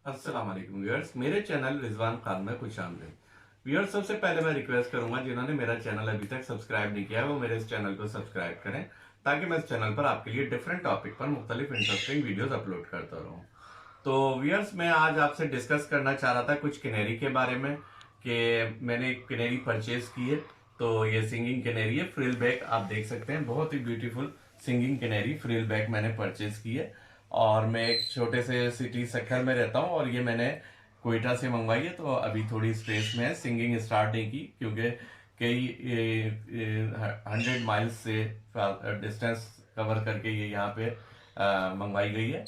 अस्सलाम वालेकुम व्यूअर्स, मेरे चैनल रिजवान खान में खुश आमदीद। व्यूअर्स, सबसे पहले मैं रिक्वेस्ट करूंगा जिन्होंने मेरा चैनल अभी तक सब्सक्राइब नहीं किया है वो मेरे इस चैनल को सब्सक्राइब करें, ताकि मैं इस चैनल पर आपके लिए डिफरेंट टॉपिक पर मुख्तलिफ इंटरेस्टिंग वीडियोस अपलोड करता रहूं। तो व्यूअर्स, मैं आज आपसे डिस्कस करना चाह रहा था कुछ कैनेरी के बारे में कि मैंने एक कैनेरी परचेज की है। तो ये सिंगिंग कैनेरी है, फ्रिल बैक आप देख सकते हैं, बहुत ही beautiful singing canary frill back मैंने परचेज की है। और मैं एक छोटे से सिटी सक्खर में रहता हूँ और ये मैंने कोयटा से मंगवाई है। तो अभी थोड़ी स्ट्रेस में है, सिंगिंग स्टार्ट नहीं की क्योंकि कई 100 माइल्स से डिस्टेंस कवर करके ये यहाँ पे मंगवाई गई है।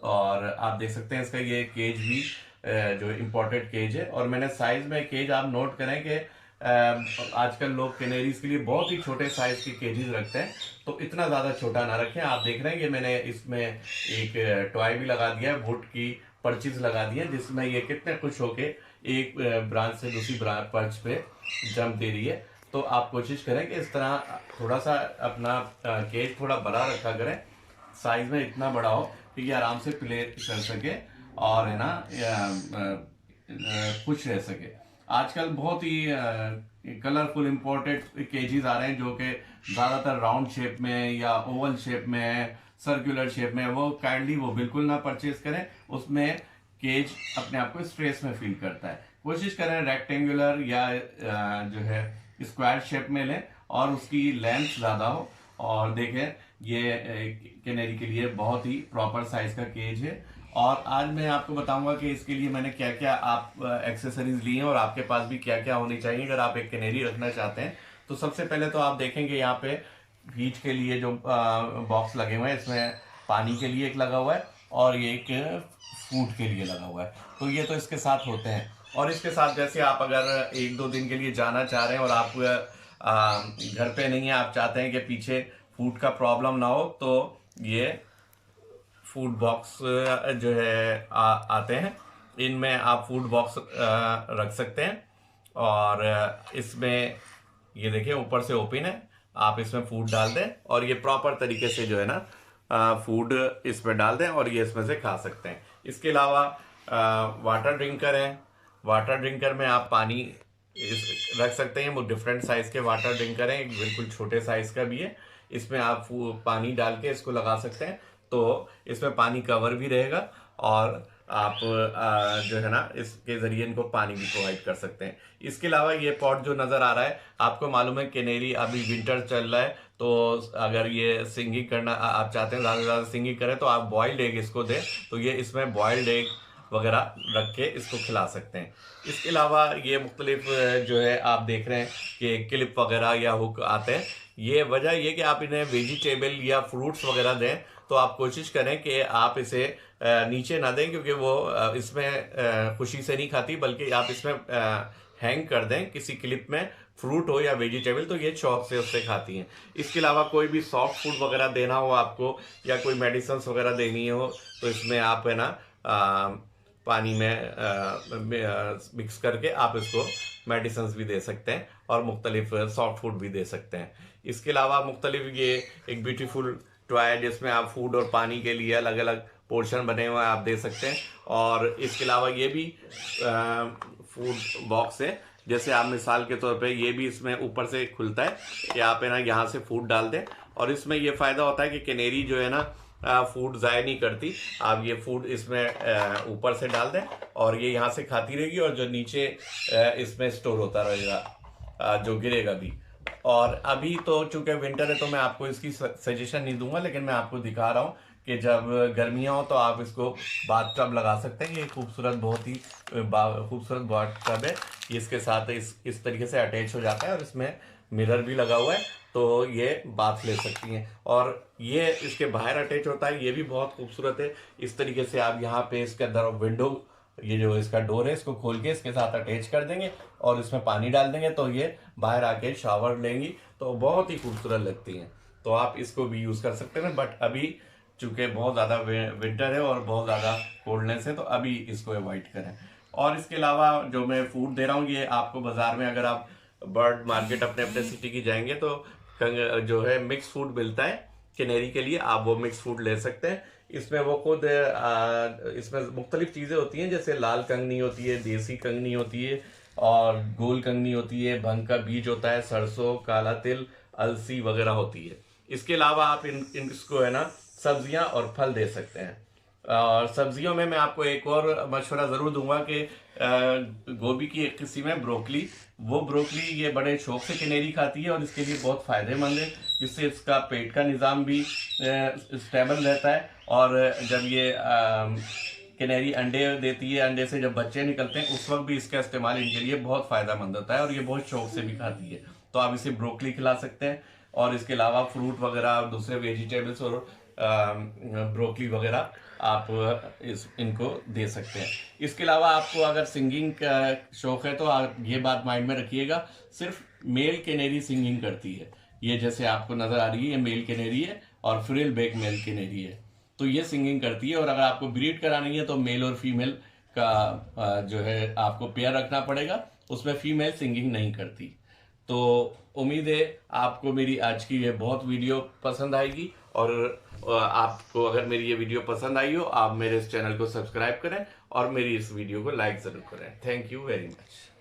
और आप देख सकते हैं इसका ये केज भी जो इम्पोर्टेड केज है। और मैंने साइज में केज आप नोट करें कि आजकल लोग कैनेरीज के लिए बहुत ही छोटे साइज के केजेस रखते हैं, तो इतना ज्यादा छोटा ना रखें। आप देख रहे हैं कि मैंने इसमें एक टॉय भी लगा दिया है, वुड की पर्चेज लगा दी है, जिसमें ये कितने खुश होके एक ब्रांच से दूसरी पर्च पे जंप दे रही है। तो आप कोशिश करें कि इस तरह थोड़ा सा अपना केज थोड़ा बड़ा रखा करें, साइज में इतना बड़ा हो कि ये आराम से प्ले कर सके और है ना खुश रह सके। आजकल बहुत ही कलरफुल इंपोर्टेड केजीज आ रहे हैं जो कि ज्यादातर राउंड शेप में या ओवल शेप में है, सर्कुलर शेप में है। वो काइंडली वो बिल्कुल ना परचेज करें, उसमें केज अपने आप को स्ट्रेस में फील करता है। कोशिश करें रेक्टेंगुलर या जो है स्क्वायर शेप में लें और उसकी लेंथ ज्यादा हो। और देखें ये कैनेरी के लिए बहुत ही प्रॉपर साइज का केज है। और आज मैं आपको बताऊंगा कि इसके लिए मैंने क्या क्या आप एक्सेसरीज ली हैं और आपके पास भी क्या क्या होनी चाहिए अगर आप एक कैनेरी रखना चाहते हैं। तो सबसे पहले तो आप देखेंगे यहाँ पे फीड के लिए जो बॉक्स लगे हुए हैं, इसमें पानी के लिए एक लगा हुआ है और ये एक फूड के लिए लगा हुआ है। तो ये तो इसके साथ होते हैं। और इसके साथ जैसे आप अगर एक दो दिन के लिए जाना चाह रहे हैं और आप घर पे नहीं है, आप चाहते हैं कि पीछे फूड का प्रॉब्लम ना हो, तो ये फूड बॉक्स जो है आते हैं। इनमें आप फूड बॉक्स रख सकते हैं। और इसमें ये देखिए ऊपर से ओपन है, आप इसमें फूड डाल दें और ये प्रॉपर तरीके से जो है ना फूड इसमें डाल दें और ये इसमें से खा सकते हैं। इसके अलावा वाटर ड्रिंकर है, वाटर ड्रिंकर में आप पानी रख सकते हैं। वो डिफरेंट साइज के वाटर ड्रिंकर हैं, एक बिल्कुल छोटे साइज का भी है। इसमें आप पानी डाल के इसको लगा सकते हैं, तो इसमें पानी कवर भी रहेगा और आप जो है ना इसके जरिए इनको पानी भी प्रोवाइड कर सकते हैं। इसके अलावा ये पॉट जो नजर आ रहा है, आपको मालूम है कैनेरी अभी विंटर चल रहा है, तो अगर ये सिंगिंग करना आप चाहते हैं, ज़्यादा से ज़्यादा सिंगिंग करें, तो आप बॉइल्ड एग इसको दें। तो ये इसमें बॉइल्ड एग वगैरह रख के इसको खिला सकते हैं। इसके अलावा ये मुख्तलिफ जो है आप देख रहे हैं कि क्लिप वगैरह या हुक आते हैं। ये वजह ये कि आप इन्हें वेजिटेबल या फ्रूट्स वगैरह दें, तो आप कोशिश करें कि आप इसे नीचे ना दें, क्योंकि वो इसमें खुशी से नहीं खाती, बल्कि आप इसमें हैंग कर दें किसी क्लिप में, फ्रूट हो या वेजिटेबल, तो ये शौक से उससे खाती हैं। इसके अलावा कोई भी सॉफ्ट फूड वगैरह देना हो आपको या कोई मेडिसिन वगैरह देनी हो, तो इसमें आप है ना पानी में मिक्स करके आप इसको मेडिसिन भी दे सकते हैं और मुख्तलिफ सॉफ्ट फूड भी दे सकते हैं। इसके अलावा मुख्तलिफ ये एक ब्यूटीफुल टॉय है जिसमें आप फूड और पानी के लिए अलग अलग पोर्शन बने हुए हैं, आप दे सकते हैं। और इसके अलावा ये भी फूड बॉक्स है, जैसे आप मिसाल के तौर पे ये भी इसमें ऊपर से खुलता है कि आप है ना यहाँ से फूड डाल दें। और इसमें ये फ़ायदा होता है कि कैनेरी जो है ना फूड ज़ाया नहीं करती। आप ये फूड इसमें ऊपर से डाल दें और ये यहाँ से खाती रहेगी और जो नीचे इसमें स्टोर होता रहेगा, जो गिरेगा भी। और अभी तो चूंकि विंटर है तो मैं आपको इसकी सजेशन नहीं दूंगा, लेकिन मैं आपको दिखा रहा हूँ कि जब गर्मियाँ हो तो आप इसको बाथ टब लगा सकते हैं। ये खूबसूरत, बहुत ही खूबसूरत बाथ टब है। ये इसके साथ इस तरीके से अटैच हो जाता है और इसमें मिरर भी लगा हुआ है, तो ये बाथ ले सकती हैं। और ये इसके बाहर अटैच होता है, ये भी बहुत खूबसूरत है। इस तरीके से आप यहाँ पे इसके अंदर विंडो, ये जो इसका डोर है, इसको खोल के इसके साथ अटैच कर देंगे और इसमें पानी डाल देंगे, तो ये बाहर आके शावर लेंगी, तो बहुत ही खूबसूरत लगती हैं। तो आप इसको भी यूज़ कर सकते हैं, बट अभी चूंकि बहुत ज़्यादा विंटर है और बहुत ज़्यादा कोल्डनेस है, तो अभी इसको अवॉइड करें। और इसके अलावा जो मैं फूड दे रहा हूँ, ये आपको बाज़ार में अगर आप बर्ड मार्केट अपने अपने सिटी की जाएंगे तो जो है मिक्स फूड मिलता है। कैनेरी के लिए आप वो मिक्स फूड ले सकते हैं। इसमें वो खुद इसमें मुख्तलिफ चीज़ें होती हैं, जैसे लाल कंगनी होती है, देसी कंगनी होती है और गोल कंगनी होती है, भंग का बीज होता है, सरसों, काला तिल, अलसी वगैरह होती है। इसके अलावा आप इसको है ना सब्जियां और फल दे सकते हैं। और सब्जियों में मैं आपको एक और मशवरा ज़रूर दूंगा कि गोभी की एक किस्म है ब्रोकली, वो ब्रोकली ये बड़े शौक से कैनेरी खाती है और इसके लिए बहुत फ़ायदेमंद है। इससे इसका पेट का निज़ाम भी स्टेबल रहता है। और जब ये कैनेरी अंडे देती है, अंडे से जब बच्चे निकलते हैं उस वक्त भी इसका इस्तेमाल इनके लिए बहुत फ़ायदेमंद होता है और ये बहुत शौक से भी खाती है। तो आप इसे ब्रोकली खिला सकते हैं और इसके अलावा फ्रूट वगैरह, दूसरे वेजिटेबल्स और ब्रोकली वगैरह आप इनको दे सकते हैं। इसके अलावा आपको अगर सिंगिंग का शौक है तो आप ये बात माइंड में रखिएगा, सिर्फ मेल कैनेरी सिंगिंग करती है। ये जैसे आपको नज़र आ रही है, ये मेल कैनेरी है और फ्रिल बैक मेल कैनेरी है, तो ये सिंगिंग करती है। और अगर आपको ब्रीड करानी है तो मेल और फीमेल का जो है आपको पेयर रखना पड़ेगा, उसमें फीमेल सिंगिंग नहीं करती। तो उम्मीद है आपको मेरी आज की ये बहुत वीडियो पसंद आएगी और आपको अगर मेरी ये वीडियो पसंद आई हो, आप मेरे इस चैनल को सब्सक्राइब करें और मेरी इस वीडियो को लाइक ज़रूर करें। Thank you very much.